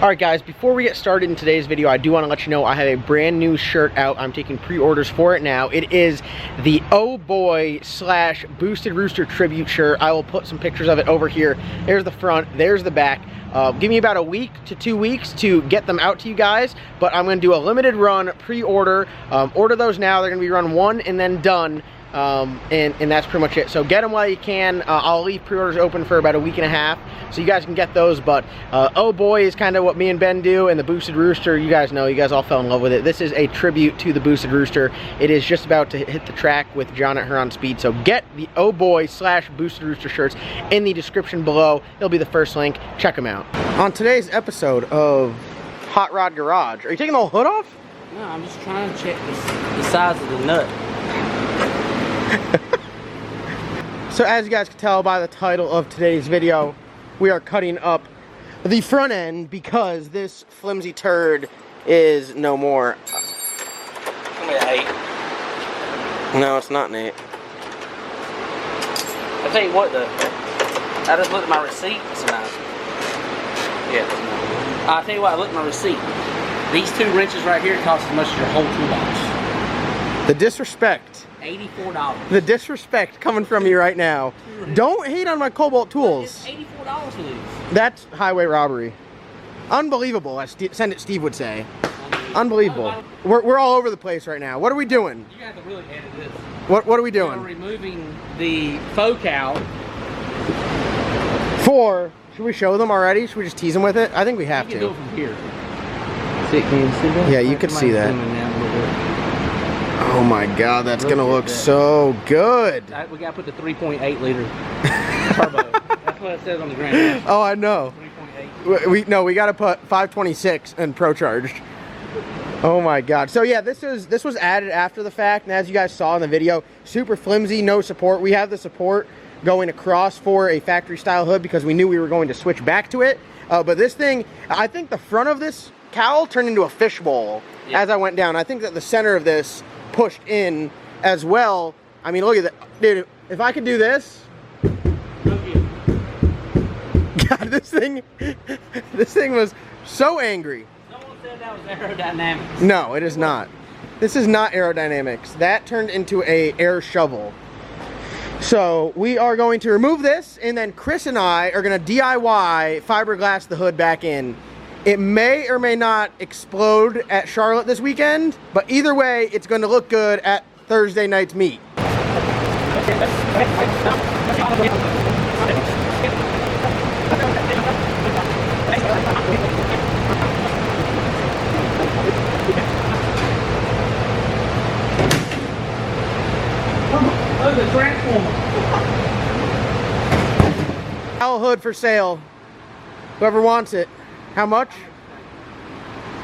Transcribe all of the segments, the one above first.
Alright guys, before we get started in today's video, I do want to let you know I have a brand new shirt out. I'm taking pre-orders for it now. It is the Oh Boy / Boosted Rooster tribute shirt. I will put some pictures of it over here. There's the front, there's the back. Give me about a week to 2 weeks to get them out to you guys, but I'm going to do a limited run pre-order. Order those now. They're going to be run one and then done. And that's pretty much it. So get them while you can. I'll leave pre-orders open for about a week and a half, so you guys can get those. But Oh Boy is kind of what me and Ben do, and the Boosted Rooster, you guys know, you guys all fell in love with it. This is a tribute to the Boosted Rooster. It is just about to hit the track with John at Huron Speed. So get the Oh Boy / Boosted Rooster shirts in the description below. It'll be the first link. Check them out. On today's episode of Hot Rod Garage, are you taking the whole hood off? No, I'm just trying to check the size of the nut. So as you guys can tell by the title of today's video, we are cutting up the front end because this flimsy turd is no more. It's gonna be an 8. No, it's not an 8. I'll tell you what though, I just looked at my receipt. It's a 9. Yeah, it's a 9. I'll tell you what, I looked at my receipt. These 2 wrenches right here cost as much as your whole toolbox. The disrespect. $84. The disrespect coming from you right now. Don't hate on my Cobalt tools. It's $84 for these. That's highway robbery. Unbelievable, as Send It Steve would say. Unbelievable. We're all over the place right now. What are we doing? You have to really edit this. What are we doing? We're removing the faux cow. Should we show them already? Should we just tease them with it? I think we have You to. can do it from here. See, can you see that? Yeah, you can see that. Oh my god, that's gonna look so good. We gotta put the 3.8 liter turbo. That's what it says on the Grand. Oh, I know. 3.8. We gotta put 526 and Pro Charged. Oh my god. So yeah, this was added after the fact, and as you guys saw in the video, super flimsy, no support. We have the support going across for a factory style hood because we knew we were going to switch back to it. But this thing, I think the front of this cowl turned into a fishbowl as I went down. I think that the center of this pushed in as well. I mean, look at that, dude. If I could do this, God, this thing was so angry. Someone said that was aerodynamics. No, it is not. This is not aerodynamics. That turned into a air shovel. So we are going to remove this, and then Chris and I are going to DIY fiberglass the hood back in. It may or may not explode at Charlotte this weekend, but either way, it's going to look good at Thursday night's meet. Oh, the transformer. Cowl hood for sale. Whoever wants it. How much?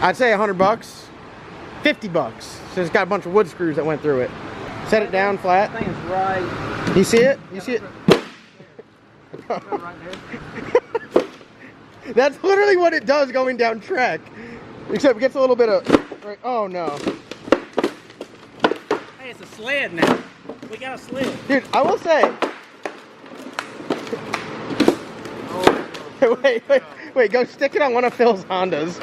I'd say $100. $50. So it's got a bunch of wood screws that went through it. Set it down flat. That thing's right. You see it? You see it? Right there. That's literally what it does going down track. Except it gets a little bit of... Oh no. Hey, it's a sled now. We got a sled. Dude, I will say... Wait, go stick it on one of Phil's Hondas.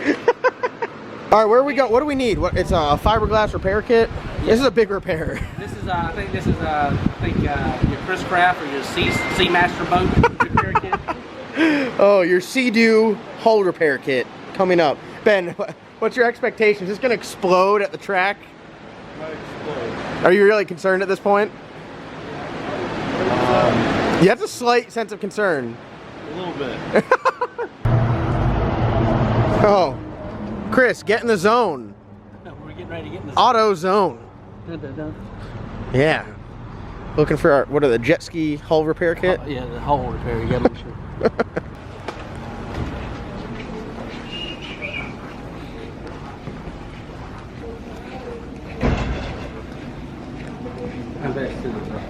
Alright, where are we going? What do we need? It's a fiberglass repair kit? Yeah. This is a big repair. This is, I think this is, your Chris Craft or your Seamaster boat repair kit. Oh, your Sea-Doo hull repair kit coming up. Ben, what's your expectations? Is this going to explode at the track? Might explode. Are you really concerned at this point? You have a slight sense of concern. A little bit. Oh, Chris, get in the zone. We're getting ready to get in the Auto zone. zone. Yeah. Looking for our, what are the jet ski hull repair kit? Yeah, the hull repair. You gotta make sure. I bet it's to the top.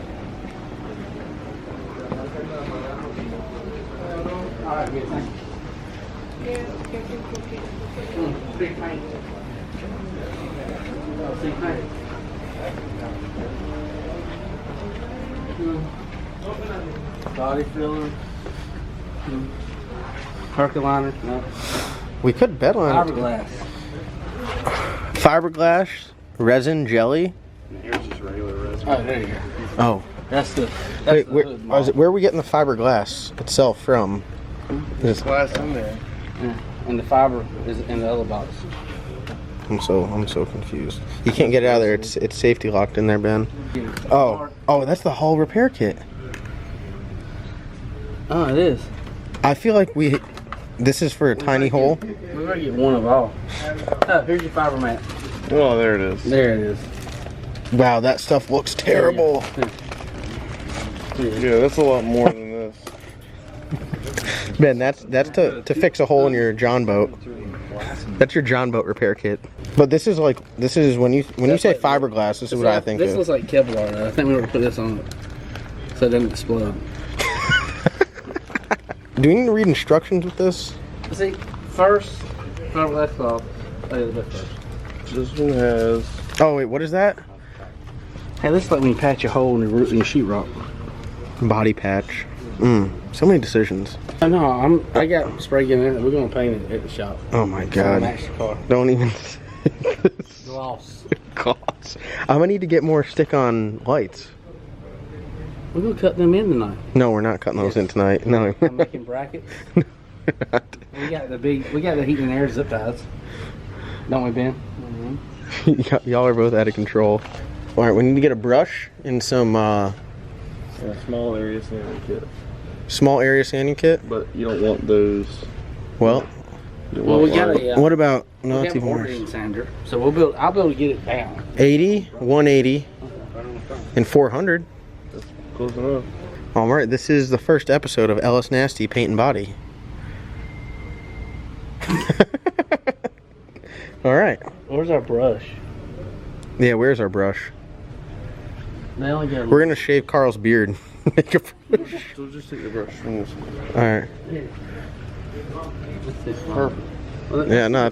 All right, good. Thank you. Big paint. See paint. Body filler. Percoliner. No. We could bet on it. Fiberglass. Fiberglass, resin, jelly. And here's just regular resin. Oh, there you go. Oh. That's the. Wait, where are we getting the fiberglass itself from? There's glass in there. Yeah. And the fiber is in the other box. I'm so confused. You can't get it out of there. It's safety locked in there, Ben. Oh, that's the hull repair kit. Oh, it is. I feel like this is for a tiny hole. We're gonna get one of all. Oh, here's your fiber mat. Oh, there it is. There it is. Wow, that stuff looks terrible. Yeah, that's a lot more than this. Ben, that's to fix a hole in your John boat. That's your John boat repair kit. But this is when you say fiberglass, this is what I think This of. looks like Kevlar though. I think we were gonna put this on it so it doesn't explode. Do we need to read instructions with this? See, first, fiberglass cloth. Oh, yeah, the first. This one has. Oh wait, what is that? Hey, this is like when you patch a hole in your sheetrock. Body patch. So many decisions. Oh, no, I got spray gun in it. We're gonna paint it at the shop. Oh my god. Match the car. Don't even. Gloss. Gloss. I'm gonna need to get more stick-on lights. We're gonna cut them in tonight. No, we're not cutting those in tonight. No. I'm making brackets. We got the heat and air zip ties. Don't we, Ben? Y'all are both out of control. All right, we need to get a brush and some Small area sanding kit. small area sanding kit. But you don't want those. Well, We got a. what about We no? have That's an even ordering worse. sander, so I'll be able to get it down. 80, 180, and 400. Close enough. All right, this is the first episode of Ellis Nasty Paint and Body. All right. Where's our brush? Yeah, where's our brush? They only got. We're gonna shave Carl's beard. Make a brush. So just take the brush from this one. All right. Perfect. Yeah, no,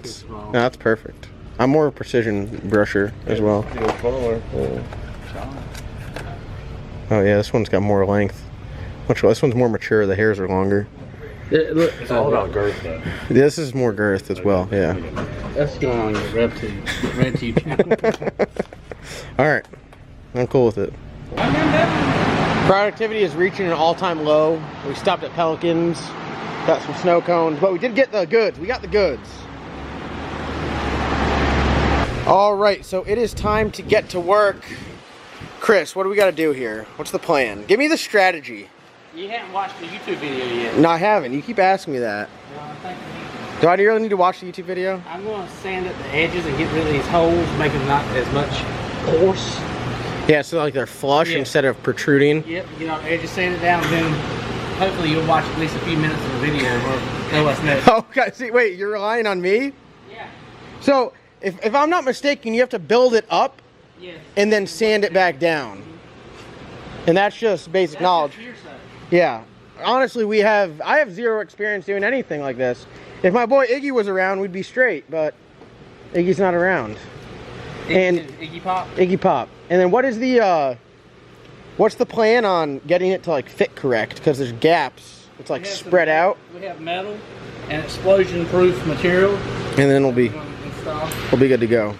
that's perfect. I'm more of a precision brusher as well. Go smaller. Oh yeah, this one's got more length. This one's more mature. The hairs are longer. It's all about girth, though. This is more girth as well. Yeah. That's going on your red tube channel. All right, I'm cool with it. Productivity is reaching an all-time low. We stopped at Pelicans, got some snow cones, but we did get the goods. We got the goods. All right, so it is time to get to work. Chris, what do we got to do here? What's the plan? Give me the strategy. You haven't watched the YouTube video yet. No, I haven't. You keep asking me that. Well, I think you need to. Do I really need to watch the YouTube video? I'm going to sand up the edges and get rid of these holes, make them not as much coarse. Yeah, so like they're flush Yeah. instead of protruding. Yep, get on the edges, sand it down, and then hopefully you'll watch at least a few minutes of the video or know what's next. Oh, okay. See, wait, you're relying on me? Yeah. So, if I'm not mistaken, you have to build it up Yes. and then sand it back down. And that's just basic knowledge. That's hearsay. Yeah. Honestly, I have zero experience doing anything like this. If my boy Iggy was around, we'd be straight, but Iggy's not around. And Iggy Pop. Iggy Pop. And then what's the plan on getting it to like fit correct? Because there's gaps. It's like spread out. We have metal and explosion-proof material. And then we'll be good to go.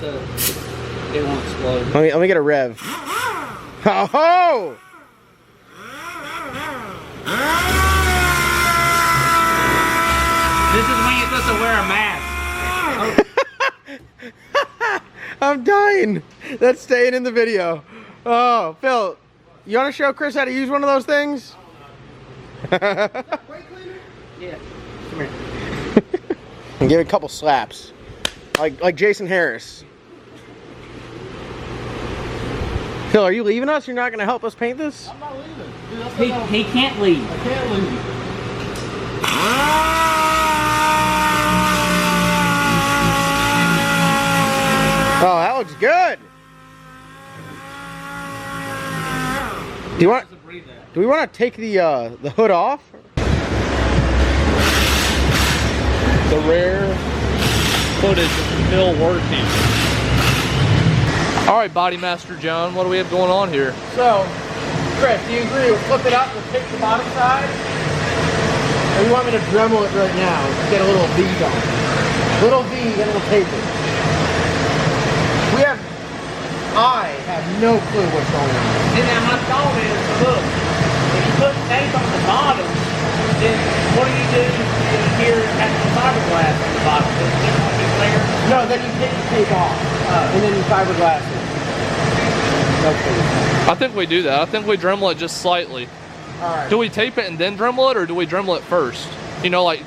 So it won't explode. Let me get a rev. Oh! This is when you're supposed to wear a mask. I'm dying. That's staying in the video. Oh, Phil, you want to show Chris how to use one of those things? Yeah. Come here. And give it a couple slaps, like Jason Harris. Phil, are you leaving us? You're not going to help us paint this? I'm not leaving. Dude, He can't leave. I can't leave. Oh, that looks good. Do we want to take the hood off? The rare footage of Phil working. All right, Body Master John, what do we have going on here? So, Chris, do you agree? We'll flip it up, we'll pick the bottom side. Or you want me to Dremel it right now? Get a little V on it. Little V, then it'll taper. I have no clue what's going on. And now my thought is, look, if you put tape on the bottom, then what do? Here at the fiberglass on the bottom? Does it want to be clear? No, then you take the tape off, and then you fiberglass it. Okay. I think we do that. I think we Dremel it just slightly. All right. Do we tape it and then Dremel it, or do we Dremel it first? You know, like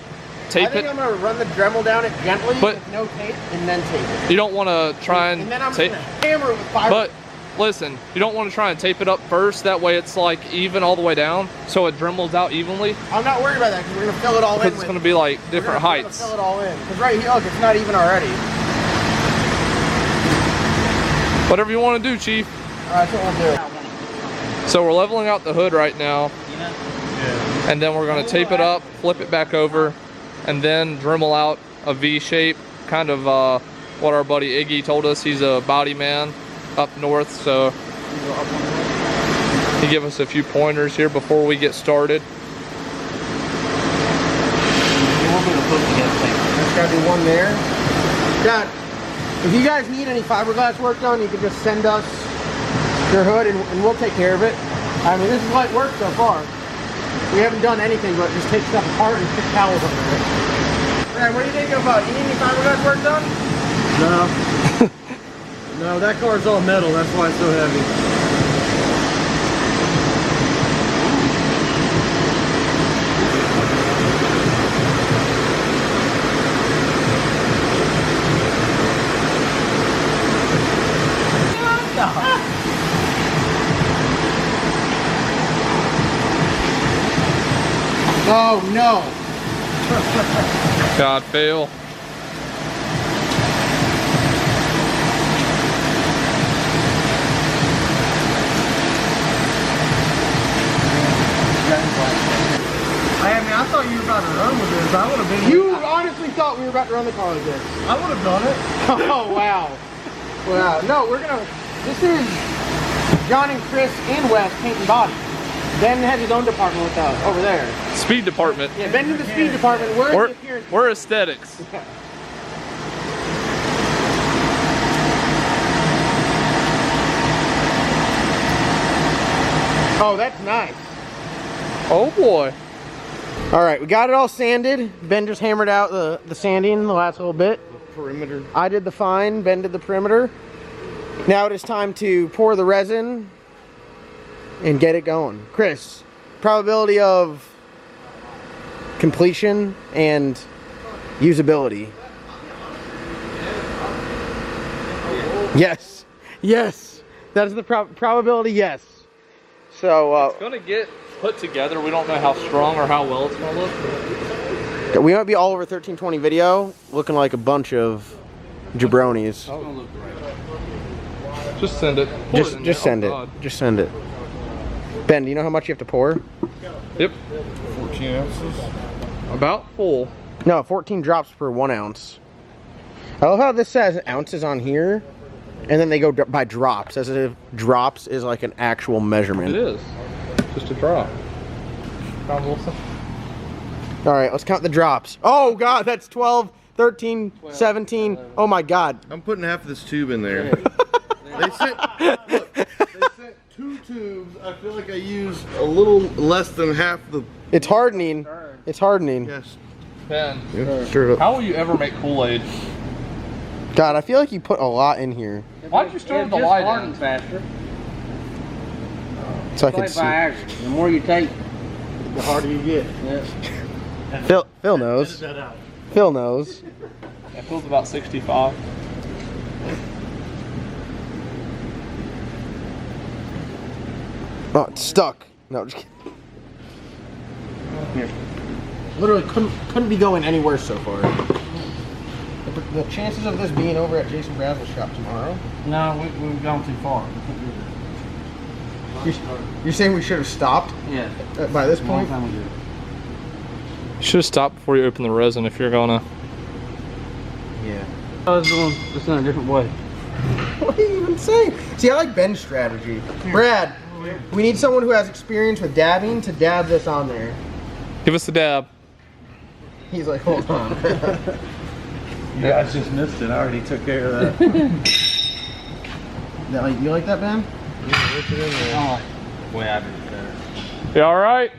tape I think it. I'm gonna run the Dremel down it gently But- with no tape, and then tape it. You don't want to try and then I'm tape. gonna hammer it with fiberglass. But listen, you don't want to try and tape it up first. That way it's like even all the way down, so it Dremels out evenly. I'm not worried about that because we're gonna fill it all in. Because it's going to be like different We're gonna heights. fill it all in. Because right here, look, it's not even already. Whatever you want to do, Chief. All right, that's what we'll do. So we're leveling out the hood right now, and then we're going to tape it up, flip it back over, and then Dremel out a V shape, kind of what our buddy Iggy told us. He's a body man up north, so he gave us a few pointers here before we get started. There's gotta be one there. God, if you guys need any fiberglass work done, you can just send us your hood and we'll take care of it. I mean, this is light work so far. We haven't done anything but just take stuff apart and stick towels under it. Brad, what do you think about? You need any fiberglass work done? No. No, that car's all metal. That's why it's so heavy. Oh no. God, fail. I thought you were about to run with this. I would have been. You honestly thought we were about to run the car like this. I would have done it. Oh wow. Wow. No, we're gonna. This is John and Chris and Wes paint and body. Ben has his own department with us over there. Speed department. Yeah, Ben's in the speed department. We're in the appearance. We're aesthetics. Yeah. Oh, that's nice. Oh boy. All right, we got it all sanded. Ben just hammered out the sanding the last little bit. Perimeter. I did the fine, Ben did the perimeter. Now it is time to pour the resin and get it going. Chris, probability of completion and usability. Yes, yes, that is the probability, yes. So It's gonna get put together. We don't know how strong or how well it's gonna look. we might be all over 1320 video looking like a bunch of jabronis. Just send it. Just send it. Just send it. Ben, do you know how much you have to pour? Yep. 14 ounces. About full. No, 14 drops per 1 ounce. I love how this says ounces on here, and then they go by drops, as if drops is like an actual measurement. It is. Just a drop. John Wilson. All right, let's count the drops. Oh God, that's 12, 13, 17. 11. Oh my God. I'm putting half of this tube in there. They sent 2 tubes. I feel like I used a little less than half the. It's hardening. It's hardening. Yes. Ben, Yeah, stir it up. how will you ever make Kool-Aid? God, I feel like you put a lot in here. Why'd you start the light in? Faster. So I can Play see. by accident. The more you take, The harder you get. Phil knows. Phil knows. It feels about 65. Oh, it's stuck. No, just kidding. Here. Literally couldn't be going any worse so far. The chances of this being over at Jason Brazel's shop tomorrow? no, we've gone too far. You're saying we should have stopped Yeah. by this Long point? time ago. You should have stopped before you open the resin if you're gonna. Yeah. I was doing this in a different way. What are you even saying? See, I like Ben's strategy. Brad, we need someone who has experience with dabbing to dab this on there. Give us the dab. He's like, hold on. You guys just missed it. I already took care of that. You like that, Ben? Oh, way I did there. You all right?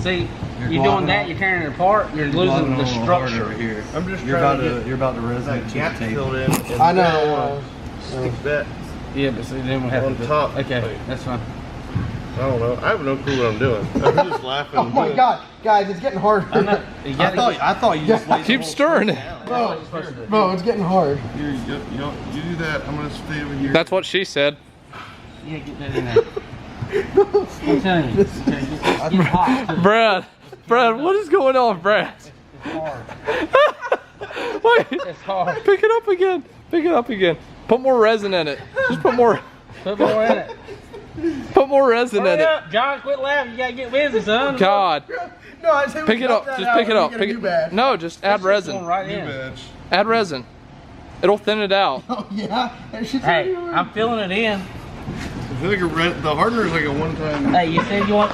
See, you're doing that, you're tearing it apart, you're losing the structure. Here. I'm just You're trying about to to resin that it to gap the filled table. in. I know. Stick that Yeah, but see, then we'll have on to top. Okay, that's fine. I don't know. I have no clue what I'm doing. I'm just laughing. Oh my God, guys, it's getting hard. I'm not, you gotta I thought you just laid the Keep whole stirring thing it. down. Bro, it's getting hard. Here, you do that. I'm gonna stay over here. That's what she said. Yeah, get that in there. I'm telling you. It's getting hot. too. Brad, what is going on, Brad? It's hard. Wait, It's hard. pick it up again. Pick it up again. Put more resin in it. Just put more Put more in it. resin in Hurry it. up, John, quit laughing. You gotta get busy, son. God. No, I said Pick it up. Just pick it up. Pick it. No, just add Going resin. right New in. badge. Add resin. It'll thin it out. Oh yeah, that shit's Hey, I'm filling it in. I feel like the hardener is like a one-time. Hey, you said you want.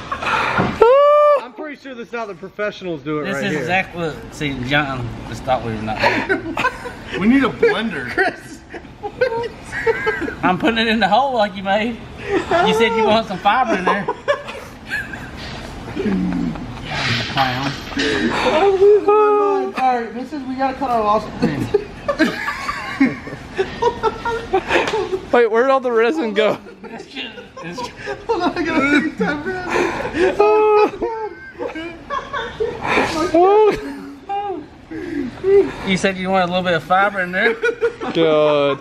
I'm pretty sure this is how the professionals do it This right is here. exactly. Look, see, John just thought we were not. We need a blender. I'm putting it in the hole like you made. You said you want some fiber in there. Clown. Alright, we gotta cut our losses. Wait, where'd all the resin go? Hold on, I gotta take time for that. You said you wanted a little bit of fiber in there. God. A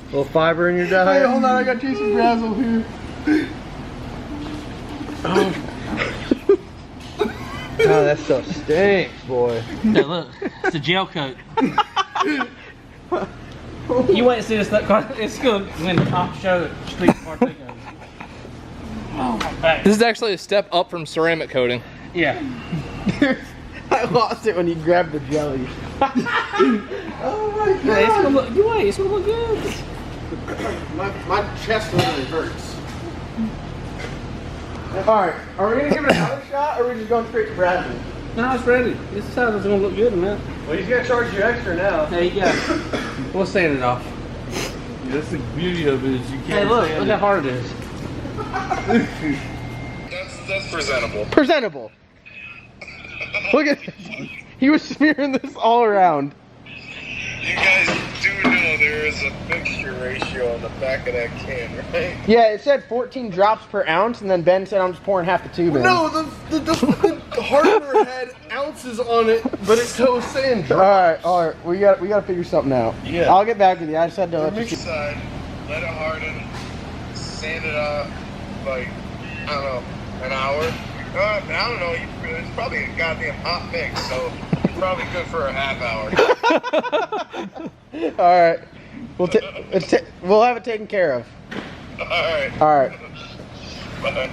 little fiber in your Hey, diet. hold on, I got Jason Brazel here. Oh, that stuff stinks, boy. Now look, it's a gel coat. You wait and see this. It's good when the top show that street partake of. Oh my back. This is actually a step up from ceramic coating. Yeah. I lost it when you grabbed the jelly. Oh my Hey, it's gonna look. You wait. It's gonna look good. My chest literally hurts. Alright, are we gonna give it another shot or are we just going straight to Bradley? No, it's ready. This is how it's gonna look good, man. Well, he's gonna charge you extra now. There you go. We'll sand it off. That's the beauty of it is you can't. Hey, look how hard it is. That's presentable. Presentable. Look at this. He was smearing this all around. You guys do know there is a mixture ratio on the back of that can, right? Yeah, it said 14 drops per ounce, and then Ben said I'm just pouring half the tube in. No, the hardener had ounces on it, but it was saying drops. Alright, we gotta figure something out. Yeah. I'll get back with you. I just had to let you Mix side, let it harden, sand it up, like, I don't know, an hour. I don't know, it's probably a goddamn hot mix, so it's probably good for a half hour. Alright. We'll have it taken care of. Alright. Alright. Bye.